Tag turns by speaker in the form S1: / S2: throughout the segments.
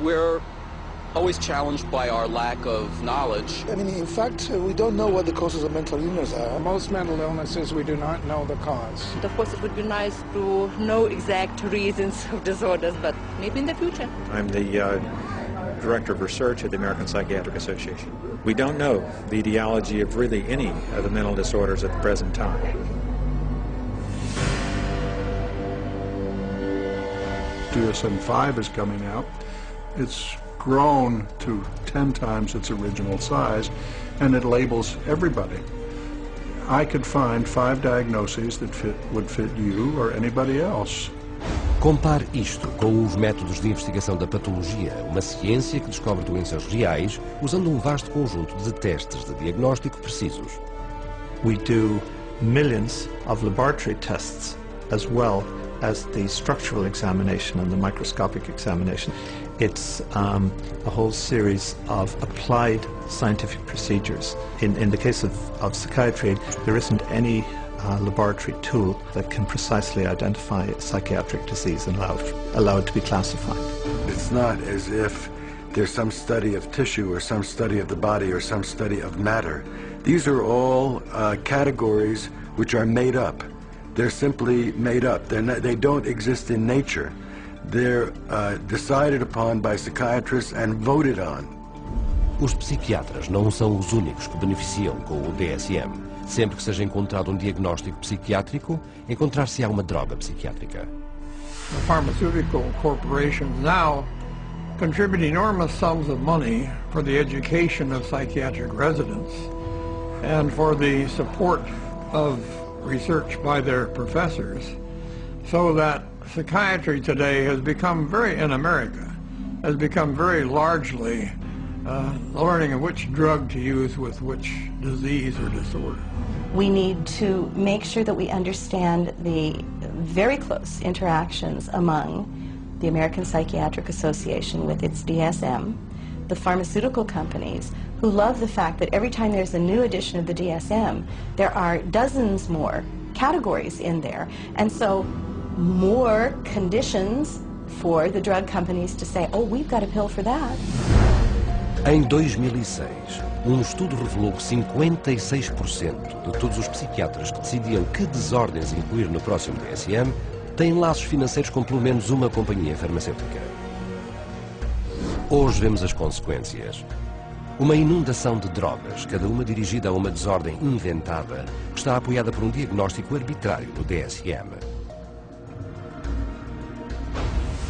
S1: we're always challenged by our lack of knowledge.
S2: I mean, in fact, we don't know what the causes of mental illness are.
S3: Most mental illnesses, we do not know the cause.
S4: Of course, it would be nice to know exact reasons of disorders, but maybe in the future.
S5: I'm the Director of Research at the American Psychiatric Association. We don't know the etiology of really any of the mental disorders at the present time.
S6: DSM-5 is coming out. It's grown to 10 times its original size, and it labels everybody. I could find 5 diagnoses that would fit you or anybody else.
S7: Compare isto com os métodos de investigação da patologia, uma ciência que descobre doenças reais usando um vasto conjunto de testes de diagnóstico precisos.
S8: We do millions of laboratory tests as well as the structural examination and the microscopic examination. It's a whole series of applied scientific procedures. In the case of psychiatry, there isn't any laboratory tool that can precisely identify a psychiatric disease and allow it to be classified.
S9: It's not as if there's some study of tissue or some study of the body or some study of matter. These are all categories which are made up. They're simply made up. They don't exist in nature. They're decided upon by psychiatrists and voted on.
S7: Os psiquiatras não são os únicos que beneficiam com o DSM. Sempre que seja encontrado um diagnóstico psiquiátrico, encontrar-se-á uma droga psiquiátrica.
S3: The pharmaceutical corporations now contribute enormous sums of money for the education of psychiatric residents and for the support of research by their professors, so that psychiatry today has become in America, has become very largely learning which drug to use with which disease or disorder.
S10: We need to make sure that we understand the very close interactions among the American Psychiatric Association with its DSM, the pharmaceutical companies, who love the fact that every time there's a new edition of the DSM, there are dozens more categories in there, and so more conditions for the drug companies to say, oh, we've got a pill for that.
S7: Em 2006, estudo revelou que 56% de todos os psiquiatras que decidiam que desordens incluir no próximo DSM têm laços financeiros com pelo menos uma companhia farmacêutica. Hoje vemos as consequências. Uma inundação de drogas, cada uma dirigida a uma desordem inventada, que está apoiada por um diagnóstico arbitrário no DSM.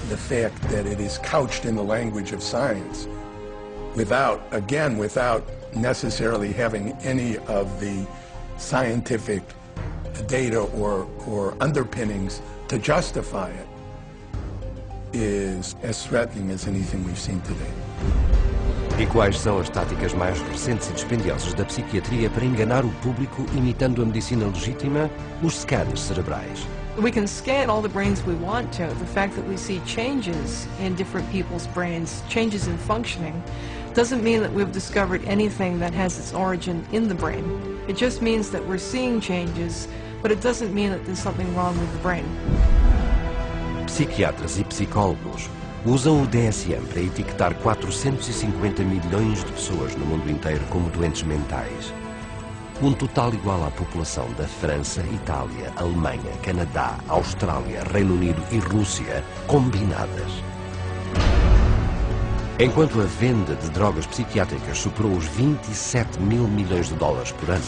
S11: The fact that it is couched in the language of science, without necessarily having any of the scientific data or underpinnings to justify it, is as threatening as anything we've seen today.
S7: E quais são as táticas mais recentes e dispendiosas da psiquiatria para enganar o público imitando a medicina legítima? Os scans cerebrais.
S12: We can scan all the brains we want to. The fact that we see changes in different people's brains, changes in functioning, doesn't mean that we've discovered anything that has its origin in the brain. It just means that we're seeing changes, but it doesn't mean that there's something wrong with the brain.
S7: Psiquiatras e psicólogos usam o DSM para etiquetar 450 milhões de pessoas no mundo inteiro como doentes mentais. Um total igual à população da França, Itália, Alemanha, Canadá, Austrália, Reino Unido e Rússia combinadas. Enquanto a venda de drogas psiquiátricas superou os 27 mil milhões de dólares por ano,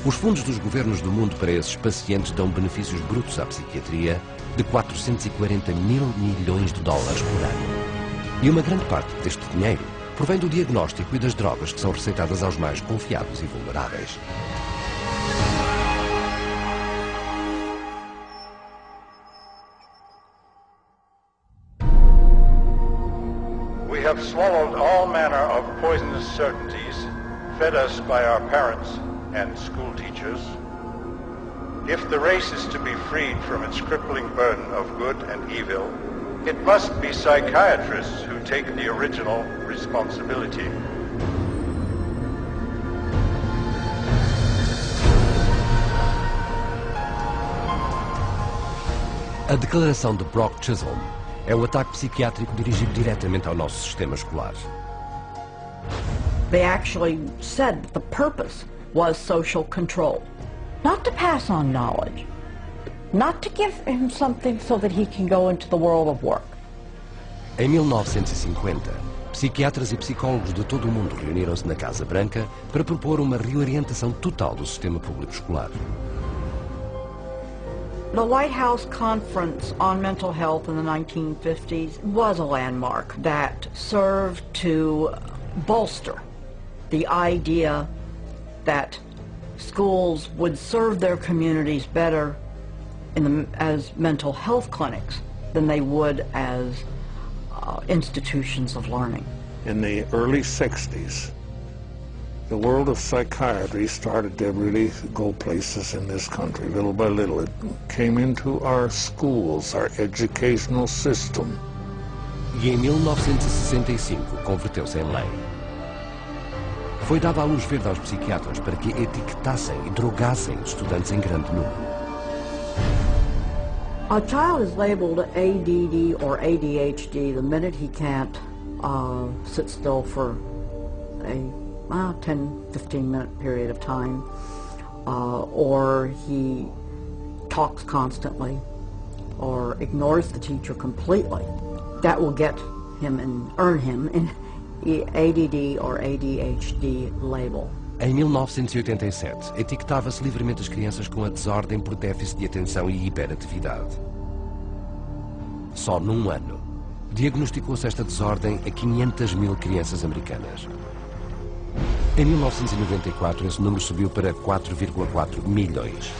S7: os fundos dos governos do mundo para esses pacientes dão benefícios brutos à psiquiatria de 440 mil milhões de dólares por ano. E uma grande parte deste dinheiro provém do diagnóstico e das drogas que são receitadas aos mais confiados e vulneráveis.
S13: We have swallowed all manner of poisonous certainties fed us by our parents and school teachers. If the race is to be freed from its crippling burden of good and evil, it must be psychiatrists who take the original responsibility.
S7: A declaração de Brock Chisholm É o ataque psiquiátrico dirigido diretamente ao nosso sistema escolar.
S14: They actually said that the purpose was social control, not to pass on knowledge, not to give him something so that he can go into the world of work.
S7: Em 1950, psiquiatras e psicólogos de todo o mundo reuniram-se na Casa Branca para propor uma reorientação total do sistema público escolar.
S14: The White House Conference on Mental Health in the 1950s was a landmark that served to bolster the idea that schools would serve their communities better as mental health clinics than they would as institutions of learning.
S11: In the early 60s, the world of psychiatry started to really go places in this country. Little by little, it came into our schools, our educational system.
S7: E em 1965 converteu-se em lei. Foi dada a luz verde aos psiquiatras para que etiquetassem e drogassem estudantes em grande número.
S14: A child is labeled ADD or ADHD the minute he can't sit still for a 10-15 minute period of time, or he talks constantly, or ignores the teacher completely. That will get him and earn him an ADD or ADHD label.
S7: Em 1987, etiquetava-se livremente as crianças com a desordem por déficit de atenção e hiperatividade. Só num ano, diagnosticou-se esta desordem a 500.000 crianças americanas. Em 1994, esse número subiu para 4,4 milhões.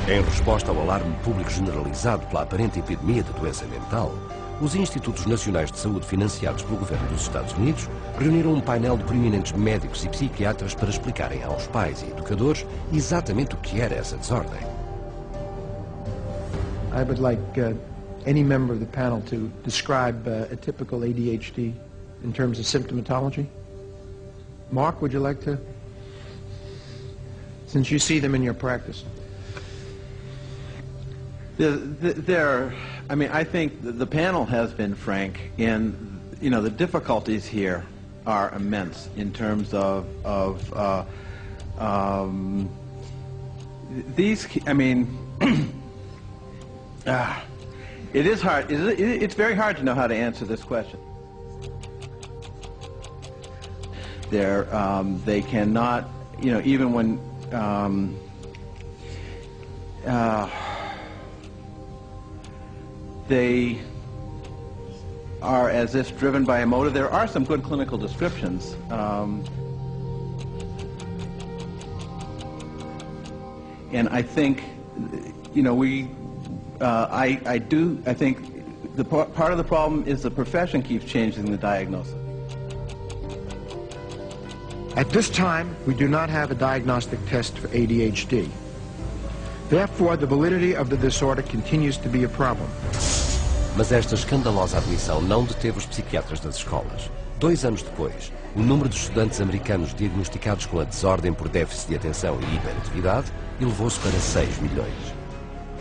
S7: Em resposta ao alarme público generalizado pela aparente epidemia de doença mental, os Institutos Nacionais de Saúde financiados pelo governo dos Estados Unidos reuniram um painel de proeminentes médicos e psiquiatras para explicarem aos pais e educadores exatamente o que era essa desordem.
S15: I would like any member of the panel to describe a typical ADHD in terms of symptomatology. Mark, would you like to? Since you see them in your practice.
S16: I think the panel has been frank in, the difficulties here are immense in terms of these, it is hard, it's very hard to know how to answer this question. They cannot, even when, they are as if driven by a motive. There are some good clinical descriptions. And I think, I think the part of the problem is the profession keeps changing the diagnosis.
S15: At this time, we do not have a diagnostic test for ADHD. Therefore, the validity of the disorder continues to be a problem.
S7: Mas esta escandalosa admissão não deteve os psiquiatras das escolas. 2 anos depois, o número de estudantes americanos diagnosticados com a desordem por déficit de atenção e hiperatividade elevou-se para 6 milhões.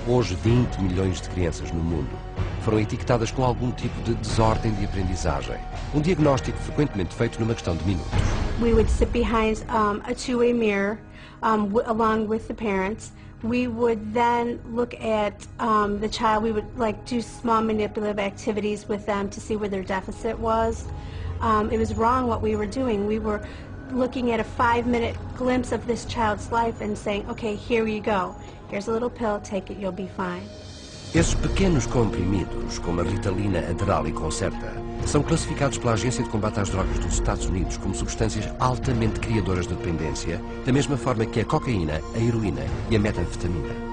S7: Hoje, 20 milhões de crianças no mundo foram etiquetadas com algum tipo de desordem de aprendizagem. Um diagnóstico frequentemente feito numa questão de minutos.
S17: We would sit behind a two-way mirror along with the parents. We would then look at the child. We would do small manipulative activities with them to see where their deficit was. It was wrong what we were doing. We were looking at a 5-minute glimpse of this child's life and saying, okay, here you go. Here's a little pill, take it, you'll be fine.
S7: Esses pequenos comprimidos, como a Ritalina, Adderall e Concerta, são classificados pela Agência de Combate às Drogas dos Estados Unidos como substâncias altamente criadoras de dependência, da mesma forma que a cocaína, a heroína e a metanfetamina.